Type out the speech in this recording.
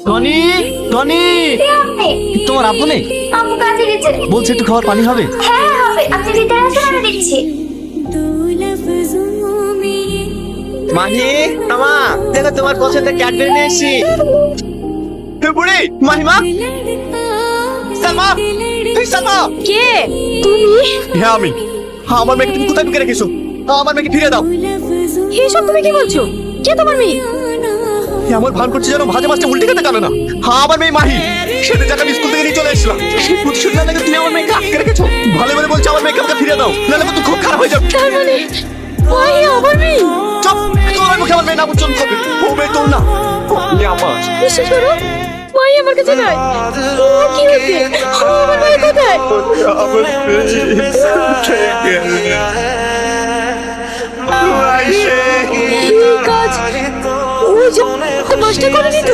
Tony, Tony, কে আপনি? তোমার আব্বু নেই? আম্মু কাজে গেছে। বলছে একটু খাবার পানি হবে। হ্যাঁ হবে, আপনি ভিতরে আসুন, আমি দিচ্ছি। মাহি, আমা, দেখো তোমার পছন্দের ক্যাডবেরি নিয়ে এসেছি। বুড়ি, মাহিমা, সালমা, এই সালমা। কে তুমি? হ্যাঁ আমি। হ্যাঁ, আমার মেয়েকে তুমি কোথায় ঢুকে রেখেছো? আমার মেয়েকে ফিরে দাও। এসব তুমি কি বলছো? কে তোমার মেয়ে? এমন ভান করছে যেন ভাজা মাছটা উল্টে খেতে জানে না। হ্যাঁ, আমার মেয়ে মাহি। সেদিন যাকে আমি স্কুল থেকে নিয়ে চলে এসেছিলাম, সেই প্রতিশোধ না লাগে তুমি আমার মেয়েকে আটকে রেখেছো। ভালো করে বলছো আমার মেয়েকে আমাকে ফিরে দাও, নাহলে কিন্তু খুব খারাপ হয়ে যাবে। তার মানে ওই আমার মেয়ে? চুপ, তোমার মুখে আমার মেয়ে না উচ্চারণ করবে। ও মেয়ে তোর না, ও মেয়ে আমার। বিশ্বাস করো, মাই আমার কাছে নাই। ও কি হয়েছে? ও আমার মেয়ে কোথায়? আমার মেয়ে থেকে এই কাজ ওই যে মাস্টার করে দিত।